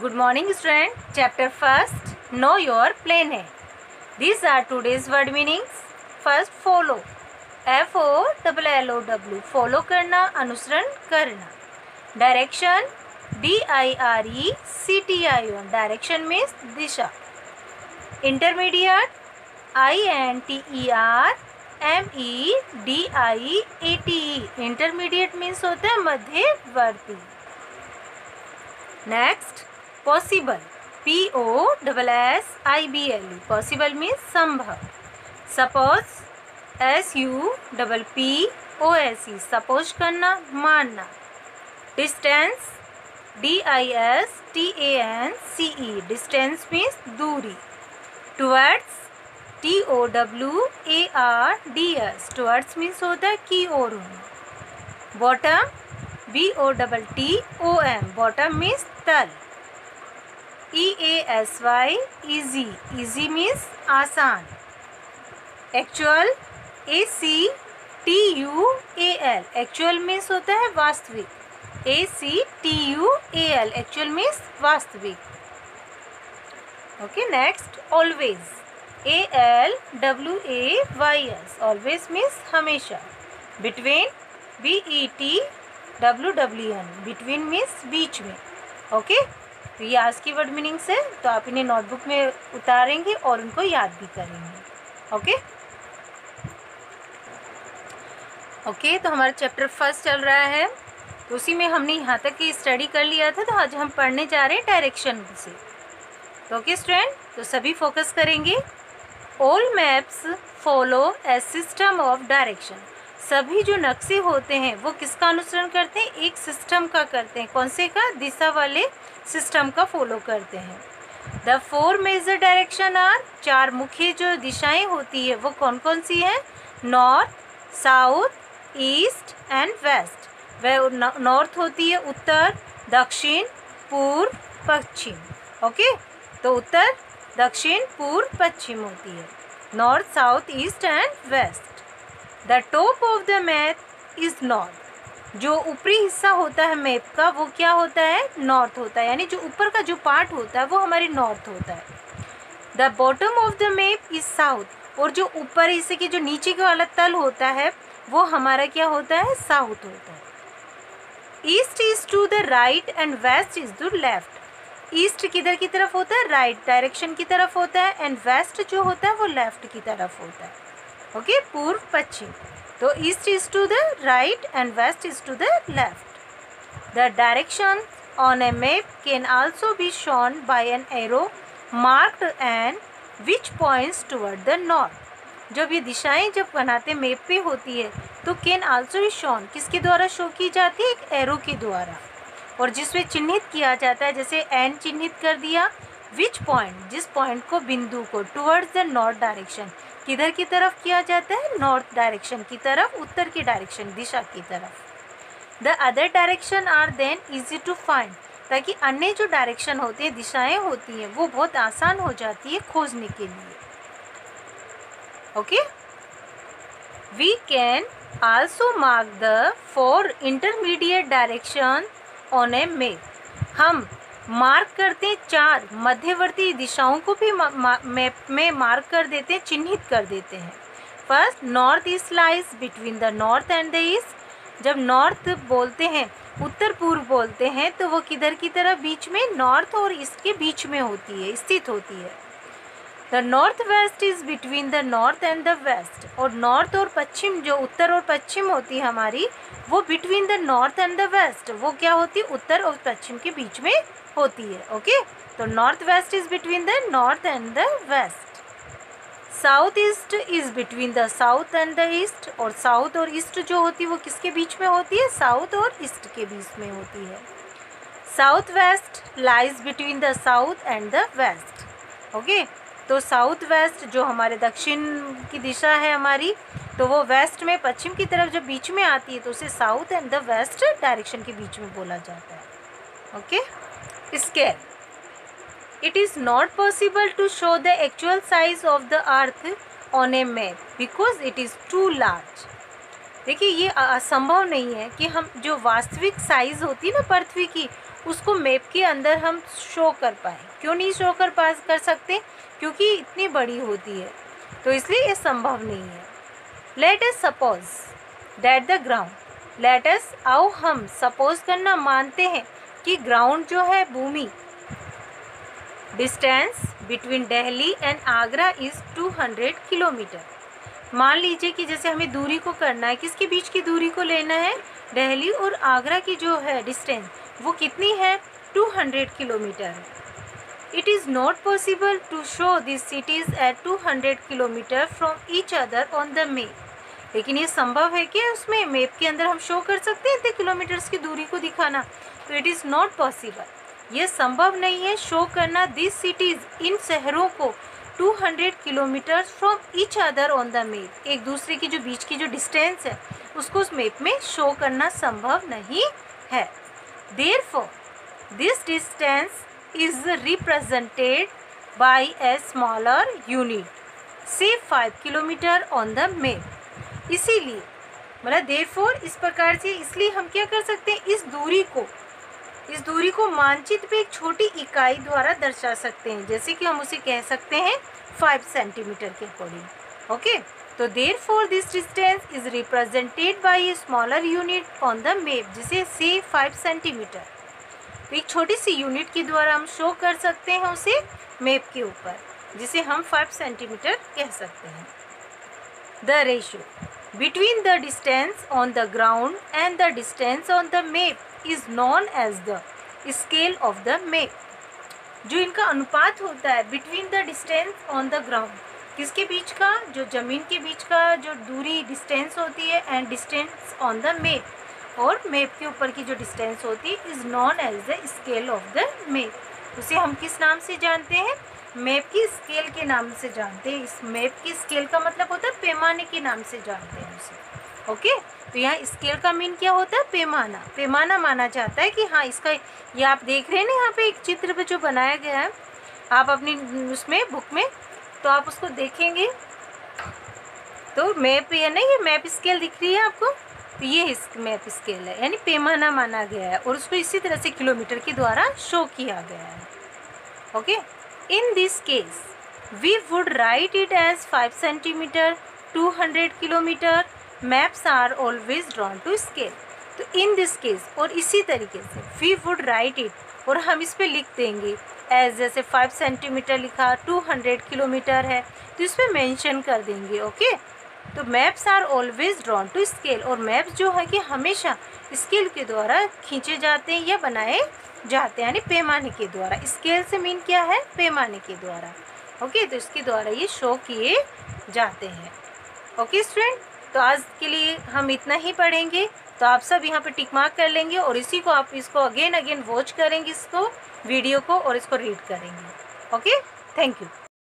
Good morning, student. Chapter first. Know your planet. These are today's word meanings. First, follow. FOLLOW. Follow करना, अनुसरण करना. Direction. DIRECTION. Direction means दिशा. Intermediate. INTERMEDIATE. Intermediate means होता है मध्यवर्ती. Next, possible. POSSIBLE. Possible means संभव. Suppose. SUPPOSE. Suppose करना, मानना. Distance. DISTANCE. Distance means दूरी. Towards. TOWARDS. Towards means होता है की ओर होना. Bottom. BOTTOM. Bottom means तल. EASY. Easy. Easy means आसान. Actual. ACTUAL. Actual means होता है वास्तविक. ACTUAL. Actual means वास्तविक. Okay, next. Always. ALWAYS. Always means हमेशा. Between. BETWWN. Between means बीच में. ओके, तो ये आज की वर्ड मीनिंग्स है, तो आप इन्हें नोटबुक में उतारेंगे और उनको याद भी करेंगे. ओके ओके, तो हमारा चैप्टर फर्स्ट चल रहा है, तो उसी में हमने यहाँ तक की स्टडी कर लिया था. तो आज हम पढ़ने जा रहे हैं डायरेक्शन से. तो ओके स्टूडेंट, तो सभी फोकस करेंगे. All maps follow A system of direction. सभी जो नक्शे होते हैं वो किसका अनुसरण करते हैं? एक सिस्टम का करते हैं. कौन से का? दिशा वाले सिस्टम का फॉलो करते हैं. The 4 major direction are. 4 मुख्य जो दिशाएं होती है वो कौन कौन सी हैं? North, south, east and west. वह नॉर्थ होती है उत्तर, दक्षिण, पूर्व, पश्चिम. ओके, तो उत्तर, दक्षिण, पूर्व, पश्चिम होती है. North, south, east and west. The top of the map is north. जो ऊपरी हिस्सा होता है मैप का वो क्या होता है? नॉर्थ होता है. यानी जो ऊपर का जो पार्ट होता है वो हमारी नॉर्थ होता है. The bottom of the map is south. और जो ऊपर हिस्से के जो नीचे का वाला तल होता है वो हमारा क्या होता है? साउथ होता है. East is to the right and west is to left. East किधर की तरफ होता है? राइट डायरेक्शन की तरफ होता है. एंड वेस्ट जो होता है वो लेफ्ट की तरफ होता है. ओके, पूर्व, पश्चिम. तो east is to the right and west is to the left. The direction on a map can also be shown by an arrow marked and which points toward the north. जब ये दिशाएं जब बनाते map पे होती है तो can also be shown किसके द्वारा शो की जाती है? एक एरो के द्वारा. और जिसमें चिन्हित किया जाता है, जैसे एन चिन्हित कर दिया. विच पॉइंट, जिस पॉइंट को, बिंदु को, टुवर्ड्स द नॉर्थ डायरेक्शन, किधर की तरफ किया जाता है? नॉर्थ डायरेक्शन की तरफ, उत्तर की डायरेक्शन, दिशा की तरफ. The other direction are then easy to find. ताकि अन्य जो डायरेक्शन होते हैं, दिशाएं होती हैं, वो बहुत आसान हो जाती है खोजने के लिए. Okay, we can also mark the 4 intermediate direction on a map. हम मार्क करते हैं 4 मध्यवर्ती दिशाओं को भी मैप में मार्क कर देते हैं, चिन्हित कर देते हैं. First, north east lies between the north and the east. जब नॉर्थ बोलते हैं, उत्तर पूर्व बोलते हैं, तो वो किधर की तरफ? बीच में, नॉर्थ और ईस्ट के बीच में होती है, स्थित होती है. The north west is between the north and the west. और नॉर्थ और पश्चिम, जो उत्तर और पश्चिम होती है हमारी, वो between the north and the west, वो क्या होती है? उत्तर और पश्चिम के बीच में होती है. ओके, तो north west is between the north and the west. South east is between the south and the east. और साउथ और ईस्ट जो होती है वो किसके बीच में होती है? साउथ और ईस्ट के बीच में होती है. South west lies between the south and the west. Okay, तो साउथ वेस्ट जो हमारे दक्षिण की दिशा है हमारी, तो वो वेस्ट में, पश्चिम की तरफ जब बीच में आती है तो उसे south and the west direction के बीच में बोला जाता है. Okay, scale. It is not possible to show the actual size of the earth on a map because it is too large. देखिए ये असंभव नहीं है कि हम जो वास्तविक साइज़ होती है ना पृथ्वी की, उसको मैप के अंदर हम शो कर पाएँ। क्यों नहीं शो कर सकते? क्योंकि इतनी बड़ी होती है, तो इसलिए ये संभव नहीं है। Let us suppose that the ground, let us आओ हम सपोज करना मानते हैं कि ग्राउंड जो है भूमि, distance between Delhi and Agra is 200 kilometre. मान लीजिए कि जैसे हमें दूरी को करना है, किसके बीच की दूरी को लेना है? दिल्ली और आगरा की जो है डिस्टेंस वो कितनी है? 200 किलोमीटर है। It is not possible to show this cities at 200 kilometre from each other on the map. लेकिन ये संभव है कि उसमें मैप के अंदर हम शो कर सकते हैं इतने किलोमीटर्स की दूरी को दिखाना? तो इट इज़ नॉट पॉसिबल, ये संभव नहीं है शो करना दिस सिटीज़, इन शहरों को 200 kilometre from each other on the map, एक दूसरे की जो बीच की जो डिस्टेंस है उसको उस मैप में शो करना संभव नहीं है। Therefore this distance is represented by a smaller unit, से 5 किलोमीटर ऑन द मैप। इसीलिए मतलब देयरफॉर इस प्रकार से, इसलिए हम क्या कर सकते हैं, इस दूरी को मानचित्र पे एक छोटी इकाई द्वारा दर्शा सकते हैं, जैसे कि हम उसे कह सकते हैं 5 सेंटीमीटर के अकॉर्डिंग। ओके, तो therefore this distance is represented by a smaller unit on the map, जिसे से 5 सेंटीमीटर, तो एक छोटी सी यूनिट के द्वारा हम शो कर सकते हैं उसे मैप के ऊपर, जिसे हम 5 सेंटीमीटर कह सकते हैं। The ratio between the distance on the ground and the distance on the map is known as the scale of the map. जो इनका अनुपात होता है between the distance on the ground, किसके बीच का? जो ज़मीन के बीच का जो दूरी डिस्टेंस होती है, and distance on the map, और मैप के ऊपर की जो डिस्टेंस होती है, is known as the scale of the map. उसे हम किस नाम से जानते हैं? मैप की स्केल के नाम से जानते हैं। इस मैप की स्केल का मतलब होता है पैमाने के नाम से जानते हैं उसे। ओके, तो यहाँ स्केल का मीन क्या होता है? पैमाना। पैमाना माना जाता है कि हाँ इसका, ये आप देख रहे हैं ना यहाँ पे एक चित्र पे जो बनाया गया है, आप अपनी उसमें बुक में तो आप उसको देखेंगे तो मैप, ये नहीं, ये मैप स्केल दिख रही है आपको, तो ये इस मैप स्केल है, यानी पैमाना माना गया है, और उसको इसी तरह से किलोमीटर के द्वारा शो किया गया है। Okay, in this case we would write it as 5 centimetre 200 kilometre, maps are always drawn to scale. तो इन दिस केस, और इसी तरीके से वी वुड राइट इट, और हम इस पे लिख देंगे एज, जैसे 5 सेंटीमीटर लिखा, 200 किलोमीटर है तो इस पर मैंशन कर देंगे। ओके, तो maps are always drawn to scale, और मैप्स जो है कि हमेशा स्केल के द्वारा खींचे जाते हैं या बनाए जाते हैं, यानी पैमाने के द्वारा। स्केल से मीन क्या है? पैमाने के द्वारा। ओके, तो इसके द्वारा ये शो किए जाते हैं। ओके स्टूडेंट, तो आज के लिए हम इतना ही पढ़ेंगे, तो आप सब यहाँ पे टिक मार्क कर लेंगे, और इसी को आप इसको अगेन वॉच करेंगे, इसको वीडियो को, और इसको रीड करेंगे। Okay, thank you.